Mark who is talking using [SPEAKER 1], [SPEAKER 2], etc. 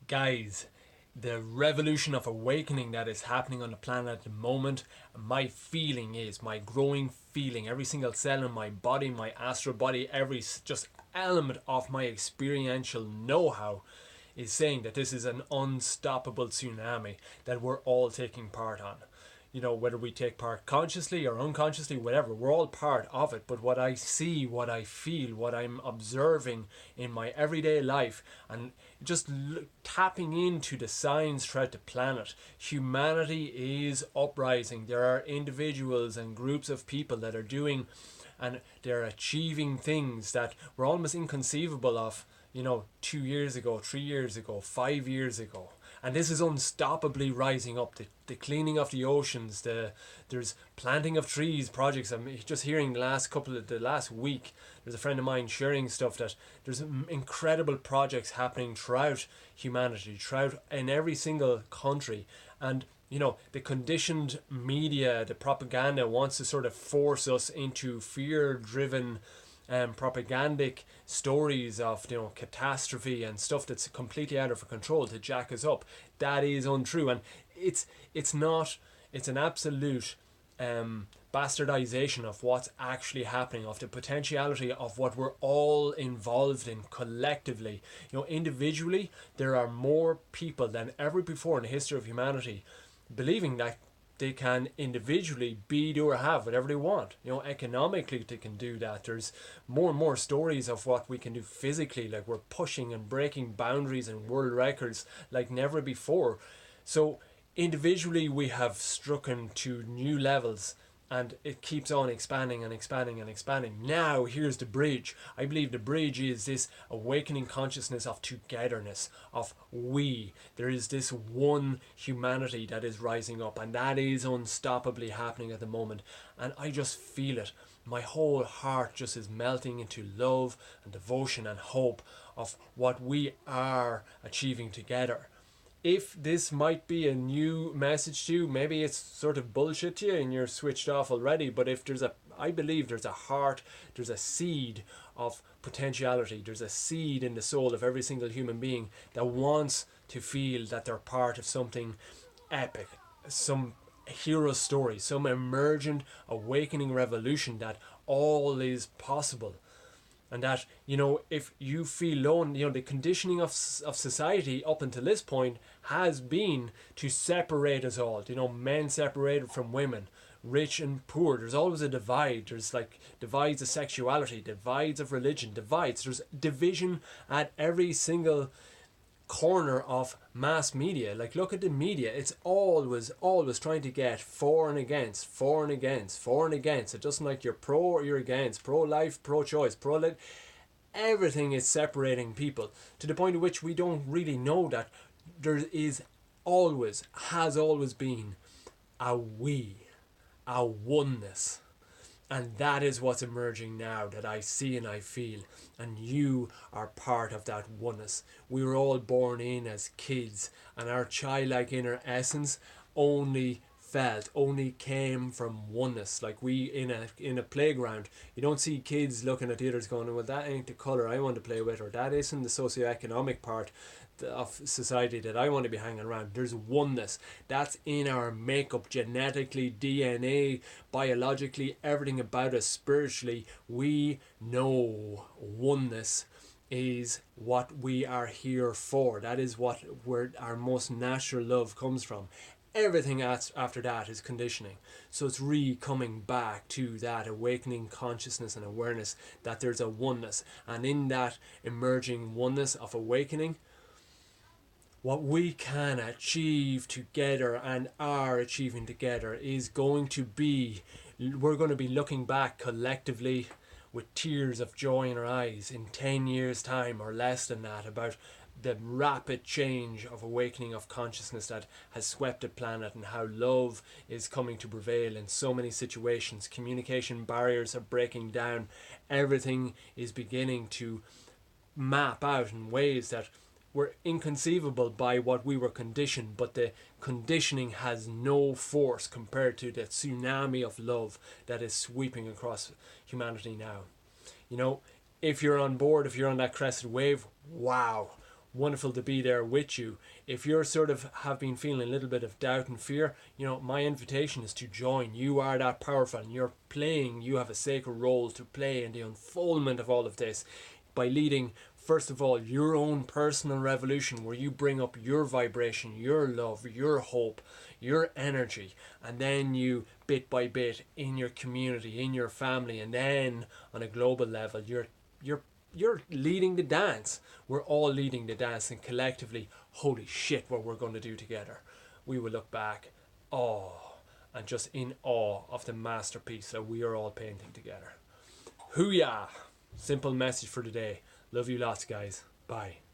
[SPEAKER 1] Guys, the revolution of awakening that is happening on the planet at the moment, my feeling is, my growing feeling, every single cell in my body, my astral body, every just element of my experiential know-how is saying that this is an unstoppable tsunami that we're all taking part on. You know, whether we take part consciously or unconsciously, whatever, we're all part of it. But what I see, what I feel, what I'm observing in my everyday life, and just tapping into the signs throughout the planet, humanity is uprising. There are individuals and groups of people that are doing and they're achieving things that were almost inconceivable of, 2 years ago, 3 years ago, 5 years ago. And this is unstoppably rising up. The cleaning of the oceans, there's planting of trees projects. I'm just hearing the last week, there's a friend of mine sharing stuff that there's incredible projects happening throughout humanity, throughout in every single country. And the conditioned media, the propaganda wants to sort of force us into fear-driven propagandic stories of catastrophe and stuff that's completely out of control to jack us up. That is untrue, and it's not. It's an absolute bastardization of what's actually happening, of the potentiality of what we're all involved in collectively. Individually, there are more people than ever before in the history of humanity believing that they can individually be, do, or have whatever they want. Economically they can do that. There's more and more stories of what we can do physically, like we're pushing and breaking boundaries and world records like never before. So individually we have struck into new levels, and it keeps on expanding and expanding and expanding. Now here's the bridge. I believe the bridge is this awakening consciousness of togetherness, of we. There is this one humanity that is rising up, and that is unstoppably happening at the moment. And I just feel it. My whole heart just is melting into love and devotion and hope of what we are achieving together. If this might be a new message to you, maybe it's sort of bullshit to you and you're switched off already, but I believe there's a heart, there's a seed of potentiality, there's a seed in the soul of every single human being that wants to feel that they're part of something epic, some hero story, some emergent awakening revolution, that all is possible. And that, if you feel alone, the conditioning of society up until this point has been to separate us all. Men separated from women, rich and poor. There's always a divide. There's like divides of sexuality, divides of religion, divides. There's division at every single corner of mass media. Like, look at the media. It's always trying to get for and against, for and against, for and against. It doesn't like you're pro or you're against, pro-life, pro-choice, pro-life. Everything is separating people to the point at which we don't really know that there is always, has always been a we, a oneness. And that is what's emerging now, that I see and I feel. And you are part of that oneness. We were all born in as kids, and our childlike inner essence only came from oneness. Like we in a playground, you don't see kids looking at the others going, well, that ain't the colour I want to play with, or that isn't the socioeconomic part of society that I want to be hanging around. There's oneness. That's in our makeup, genetically, DNA, biologically, everything about us spiritually. We know oneness is what we are here for. That is where our most natural love comes from. Everything after that is conditioning. So it's coming back to that awakening consciousness and awareness that there's a oneness. And in that emerging oneness of awakening, what we can achieve together and are achieving together is going to be, we're going to be looking back collectively with tears of joy in our eyes in 10 years' time or less than that, about the rapid change of awakening of consciousness that has swept the planet, and how love is coming to prevail in so many situations. Communication barriers are breaking down. Everything is beginning to map out in ways that were inconceivable by what we were conditioned, but the conditioning has no force compared to the tsunami of love that is sweeping across humanity now. If you're on board, if you're on that crested wave, wow, wonderful to be there with you. If you're sort of have been feeling a little bit of doubt and fear, you know, my invitation is to join. You are that powerful, and you're playing, you have a sacred role to play in the unfoldment of all of this by leading, first of all, your own personal revolution, where you bring up your vibration, your love, your hope, your energy, and then you, bit by bit, in your community, in your family, and then on a global level, you're leading the dance. We're all leading the dance, and collectively, holy shit, what we're going to do together. We will look back, and just in awe of the masterpiece that we are all painting together. Hoo-yah! Simple message for today. Love you lots, guys. Bye.